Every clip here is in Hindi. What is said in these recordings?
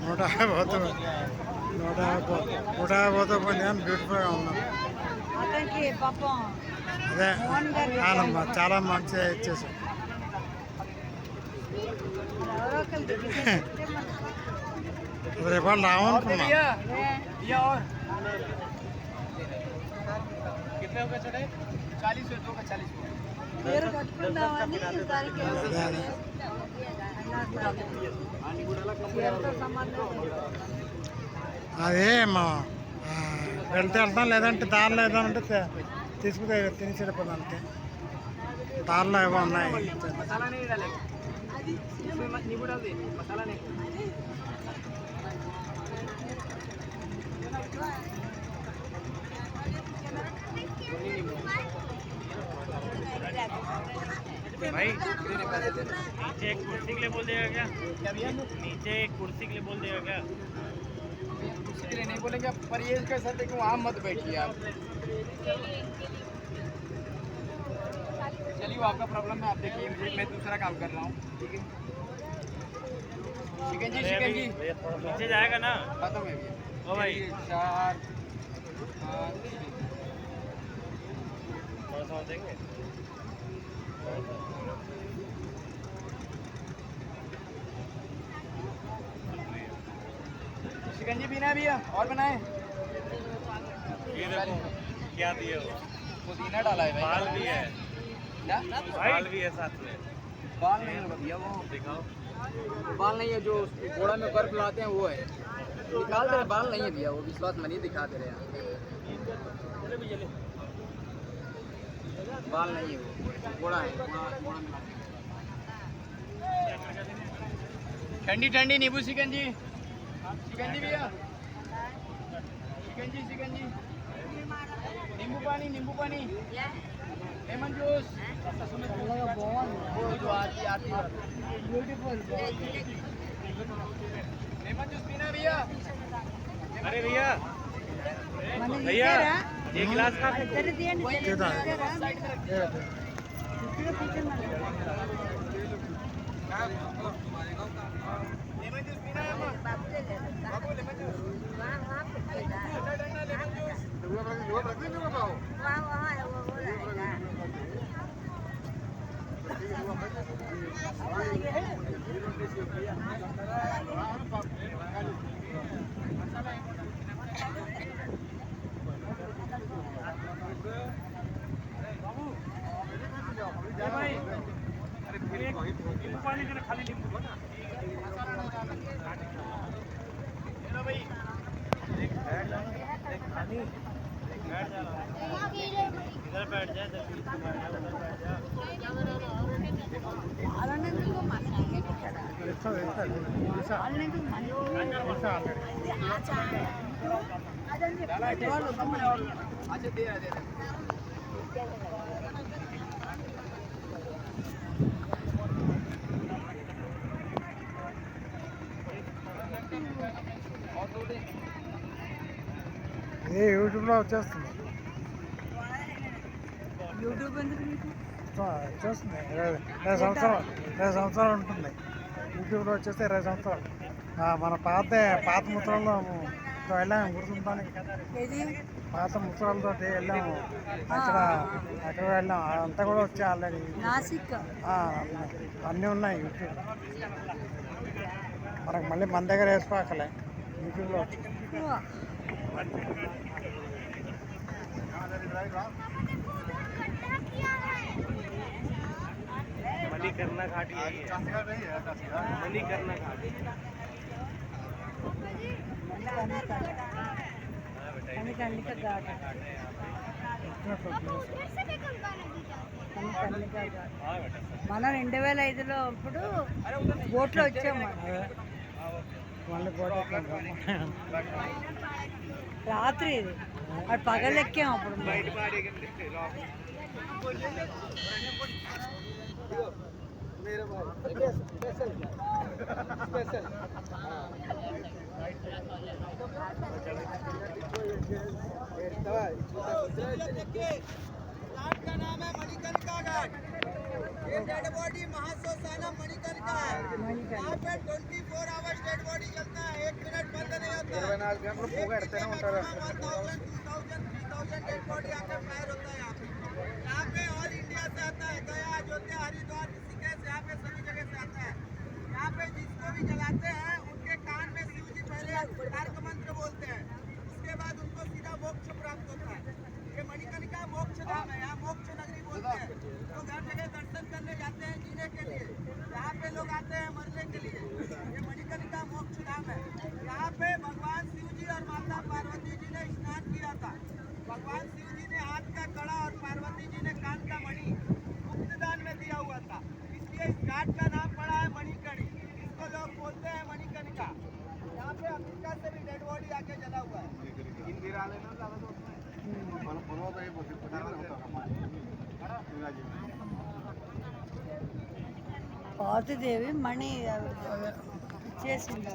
నూట యాభైతో పోయింది కానీ బ్యూటిఫుల్గా ఉన్నాం. అదే చాలా మంచిగా ఇచ్చేసాం. రేపు వాళ్ళు రావనుకున్నా. అదే మా వెళ్తాం, లేదంటే దారిలో ఏదంటే తీసుకుని తినేసేటప్పుడు అంతే. దారిలో ఏవో ఉన్నాయి. भाई नीचे एक कुर्सी के लिए बोल देगा क्या? नीचे एक कुर्सी के लिए बोल देगा क्या? कुर्सी के लिए नहीं बोलेंगे, पर ये कैसा थे कि वहाँ मत बैठिए आप। चलिए वो आपका प्रॉब्लम है, आप देखिए, मैं दूसरा काम कर रहा हूँ। ठीक है चिकन जी, चिकन जी नीचे जाएगा ना, खत्म है भैया। ओ भाई 4 5 थोड़ा सा देंगे। चिकन जी पीना है भैया और बनाए? ये देखो क्या दिए हो, पुदीना डाला है भाई, बाल भी है, क्या बाल भी है साथ में। बाल नहीं होगा भैया, वो दिखाओ। बाल नहीं है, जो घोड़ा में बर्फ लाते हैं वो है, निकाल दे रहे, बाल नहीं है भैया, वो विश्वास में नहीं दिखा दे रहे हैं। बाल नहीं है, वो घोड़ा है, घोड़ा में। ठंडी ठंडी नींबू चिकन जी, चिकन जी भैया, चिकन जी नींबू पानी lemon juice, beautiful lemon juice पीना भैया। अरे भैया भैया एक गिलास का लेमन जूस पीना है बाबू, लेमन जूस पानी खाली नींबू इधर बैठ जा, अच्छा दे रहा ఏ యూట్యూబ్లో వచ్చేస్తుంది. యూట్యూబ్ ఎందుకు మీకు వచ్చేస్తుంది 20 సంవత్సరాలు ఉంటుంది. యూట్యూబ్లో వచ్చేస్తే 20 సంవత్సరాలు. మన పాత ముద్రల్లో వెళ్ళాము, గుర్తుంటానికి పాత ముద్రలతో వెళ్ళాము. అక్కడ వెళ్ళాం, అంతా కూడా వచ్చి ఆల్రెడీ నాసిక్ అన్నీ ఉన్నాయి యూట్యూబ్. మనకు మళ్ళీ మన దగ్గర వేసుకోకలే, యూట్యూబ్లో వచ్చి. मणिकर्णा घाट यही है, मणिकर्णा घाट। కనిక ఘాట్ మన 2005లో ఇప్పుడు బోట్లో వచ్చాము. రాత్రి ఇది అటు పగలెక్కాం. అప్పుడు घाट का नाम है मणिकर्णिका घाट। ये डेड बॉडी महाश्मशान मणिकर्णिका है। यहाँ पे 24 आवर्स डेड बॉडी चलता है, 1 मिनट बंद नहीं होता है। 1000 डेड बॉडी आकर फायर होता है यहाँ पे ऑल इंडिया से आता है, गया, अयोध्या, हरिद्वार, ऋषिकेश, यहाँ पे सभी जगह से आता है। यहाँ पे जिसको भी जलाते हैं उनके कान में शिव जी पहले तारक मंत्र बोलते हैं, उसके बाद उनको सीधा मोक्ष प्राप्त होता है। ये मणिकर्णिका मोक्ष धाम है, यहाँ मोक्ष नगरी बोलते हैं। लोग हर जगह दर्शन करने जाते हैं जीने के लिए, यहाँ पे लोग आते हैं मरने के लिए। ये मणिकर्णिका मोक्ष धाम है। यहाँ पे भगवान शिव जी और माता पार्वती जी ने स्नान किया था। भगवान शिव जी ने हाथ का कड़ा और पार्वती जी ने कान का मणि गुप्तदान में दिया हुआ था, इसलिए इस घाट का नाम पड़ा है मणिकर्णी। इसको लोग बोलते हैं मणिकर्णिका। यहाँ पे अमेरिका से भी डेड बॉडी आके जला हुआ है। పాతిదేవి మణి చేసింది.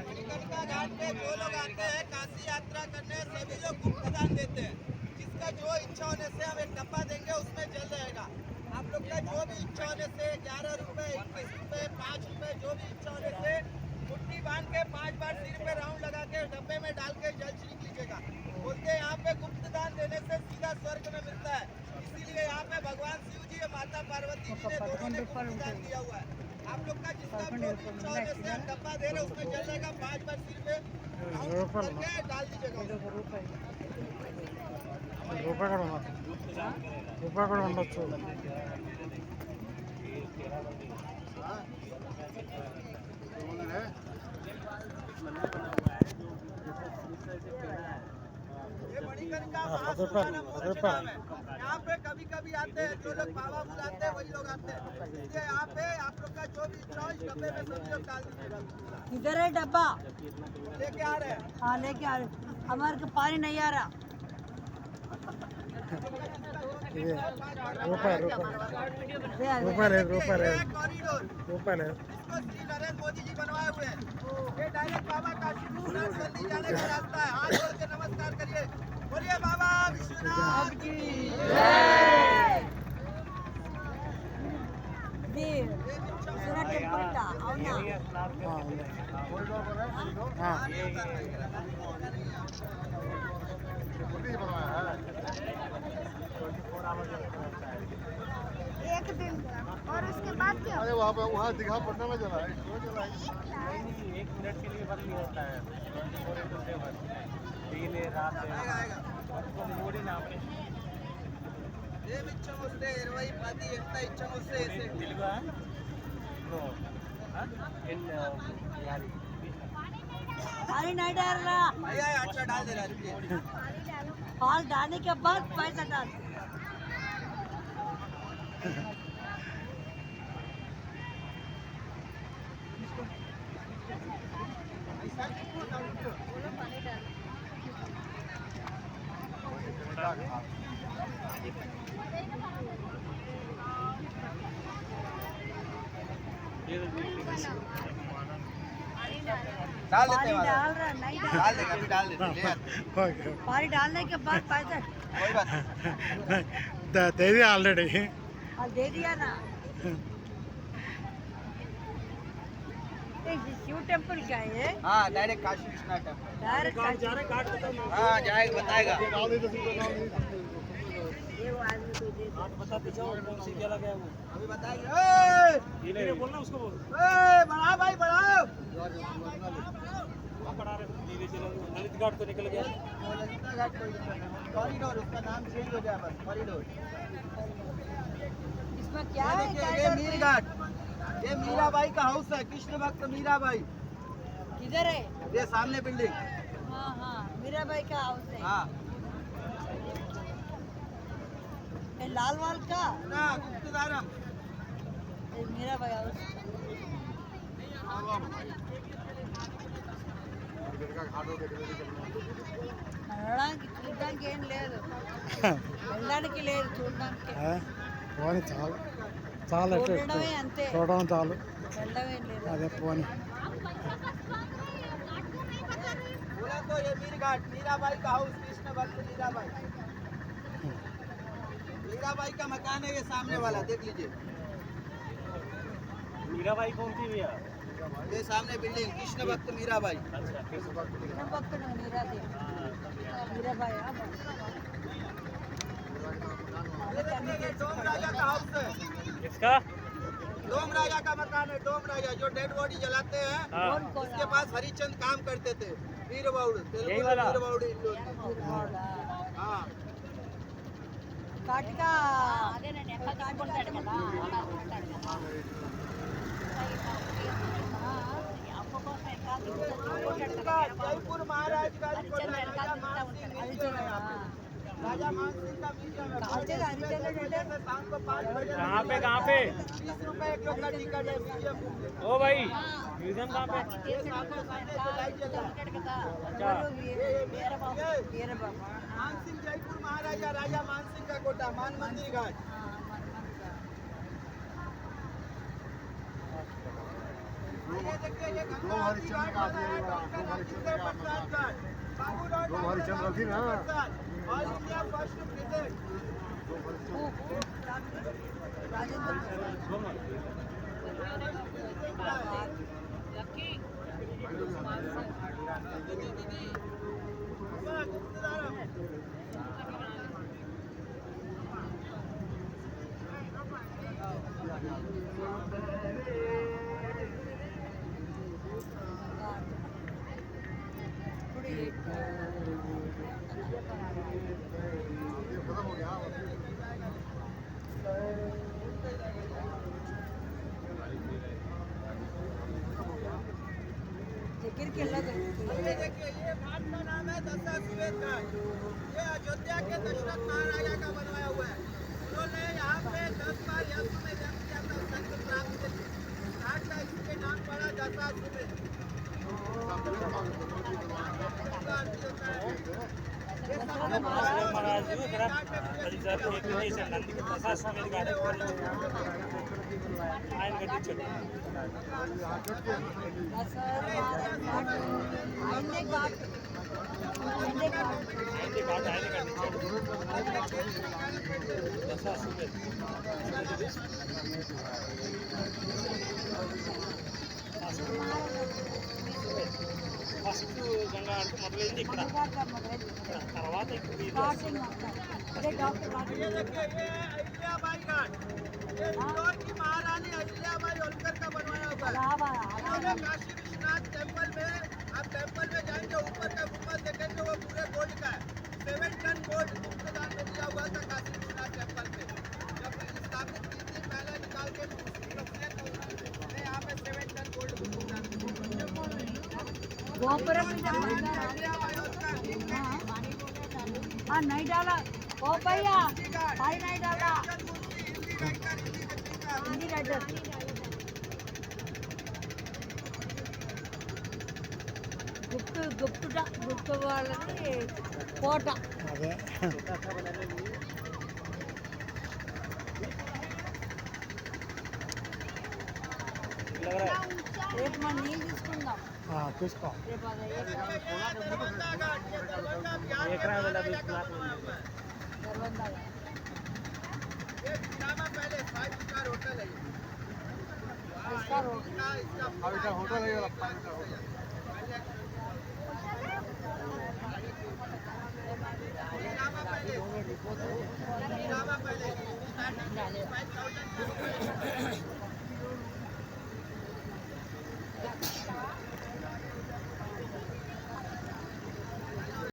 मणिकर्णिका घाट पे जो लोग आते हैं काशी यात्रा करने, सभी लोग गुप्त दान देते हैं। जिसका जो इच्छा होने से हम एक डब्बा देंगे, उसमें जल रहेगा। आप लोग का जो भी इच्छा होने से 11 रुपए, 21 रुपए, 5 रुपए, जो भी इच्छा होने से मुट्ठी बांध के 5 बार सिर पे राउंड लगा के डब्बे में डाल के जल छिड़क लीजिएगा। बोलते हैं यहाँ पे गुप्त दान देने से सीधा स्वर्ग में मिलता है, इसीलिए यहाँ पे भगवान शिव जी और माता पार्वती जी ने दोनों ने गुप्त दान दिया हुआ है। आप लोग का जिसका जो भी इच्छा होने से हम डब्बा दे रहे हैं, उसमें जल रहेगा। 5 बार सिर पे राउंड करके डाल दीजिएगा। రూపాయి కూడా ఉండొచ్చు. ये मणिकर्णिका महाश्मशान है। यहाँ पे कभी कभी आते हैं जो लोग बाबा बुलाते हैं, वही लोग आते हैं। इसलिए यहाँ पे आप लोग का जो भी इच्छा हो इस डब्बे में सभी लोग डाल दीजिएगा। इधर है डब्बा, लेके आ रहे हैं। हाँ लेके आ रहे. हमारे को पानी नहीं आ रहा. ఇది రూపాయి दे आ रहे. రూపాయి ये है कॉरिडोर, రూపాయలు इसको श्री नरेंद्र मोदी जी बनवाए हुए हैं। ये डायरेक्ट बाबा काशी विश्वनाथ मंदिर जाने का रास्ता है। हाथ जोड़ के नमस्कार करिए, बोलिए बाबा विश्वनाथ की ఇది సురా టెంపుల్ దా అవునా. एक दिन और उसके बाद क्या? अरे वहाँ दिखा पटना में चला है। नहीं, 1 मिनट के लिए बंद नहीं होता है। 24/7 दिन रात ನೋಡಿ ನಾವು ఏమిచ్చం వస్తే 20 10 ఎంత ఇచ్చం వస్తే తెలుగా नो यारी पानी नहीं डाल रहा. भैया अच्छा डाल दे रहा है। पाल डालने के बाद पैसा डाल. डाल पानी देते हैं डाल रहा नहीं डाल. डाल देंगे, अभी डाल देते हैं, ले आते हैं। ఓకే पानी डालने के बाद पैसा कोई बात नहीं। తేదీ ఆల్రెడీ दे दिया ना. शिव टेम्पल क्या है ये? हाँ direct Kashi Vishwanath temple. Direct हाँ जाएगा, बताएगा। ये वो आदमी को दे दो. अभी बताएंगे। बोलना उसको बोल बढ़ाओ भाई बढ़ाओ। ललित घाट तो निकल गया कॉरिडोर, उसका नाम चेंज हो गया बस, कॉरिडोर। इसमें क्या ये है? देखिए, ये मीर घाट, ये मीराबाई का हाउस है, कृष्ण भक्त मीराबाई। किधर है? ये सामने बिल्डिंग। हाँ हाँ मीराबाई का हाउस है. हाँ ये लाल वाल का ना गुप्तधारम। ये मीराबाई हाउस. అనడానికి చూడడానికి ఏం లేదు, వెళ్ళడానికి లేదు, చూడడానికి పోనీ చాలు చాలా చూడడమే అంతే, చూడడం చాలు వెళ్ళడం ఏం లేదు. అదే పోనీ वो बोला तो ये मीरघाट मीराबाई का हाउस कृष्ण भक्त मीराबाई मीराबाई का मकान है ये सामने वाला देख लीजिए मीराबाई कौन थी भैया? ये सामने बिल्डिंग कृष्ण भक्त मीराबाई अच्छा किस वक्त? ये देखिए ये डोम राजा का हाउस है किसका? डोम राजा का मकान है डोम राजा जो डेड बॉडी जलाते हैं हाँ। उसके पास हरिचंद काम करते थे वीरबाउड़ यही वाला? वीरबाउड़ इन लोग हाँ కాటికా जयपुर महाराज का राजा मान सिंह म्यूजियम है यहाँ पे राजा मान सिंह का म्यूजियम है शाम को 5 बजे कहाँ पे? 20 रुपए एक लोग का टिकट है म्यूजियम ओ भाई म्यूजियम कहाँ पे? ये सामने सामने जो लाइट जल रहा है अच्छा ये मान सिंह जयपुर महाराजा राजा मान सिंह का कोटा मान मंदिर घाट ये देखिए ये गंगा आरती घाट बना है डॉक्टर राजेंद्र प्रसाद घाट बाबू रोड हरिचंद्र थी ना। ऑल इंडिया फर्स्ट प्रेसिडेंट खत्म हो गया ये देखिए ये घाट का नाम है दशाश्वमेध घाट ये अयोध्या के दशरथ महाराजा का बनवाया हुआ है उन्होंने यहाँ पे 10 बार यज्ञ में जन्म किया था संत प्राप्त घाट का इसके नाम पड़ा दशाश्वमेध महाराज जी जरा परिसर एक नहीं से नंदी के प्रसाद स्वामी का आयन गति चलो ఫస్ట్ గంగా అంటే మొదలైంది ఇక్కడ తర్వాత ये देखिए ये अहिल्याबाई घाट ये इंदौर की महारानी अहिल्याबाई होलकर का बनवाया हुआ है उन्होंने काशी विश्वनाथ टेम्पल में आप टेम्पल में जाएंगे ऊपर का गुम्बद देखेंगे वो पूरे गोल्ड का है 7 टन गोल्ड गुप्तदान में दिया हुआ था काशी विश्वनाथ टेम्पल में जब स्थापित की थी पहले निकाल के यहाँ पे 7 टन गोल्ड गुप्तदान गोपुरम हाँ नहीं डाला ओ भैया भाई नहीं डाला हिंदी राइटर గుప్త వాళ్ళని కోట అదే రేపు మనం నీళ్ళు తీసుకుందాం తీసుకో రేపు అదే एकरा वाला भी स्नात दरबंदा ये पिरामा पैलेस 5 स्टार होटल है इसका रोड इसका होटल है पिरामा पैलेस स्टार्टिंग 5000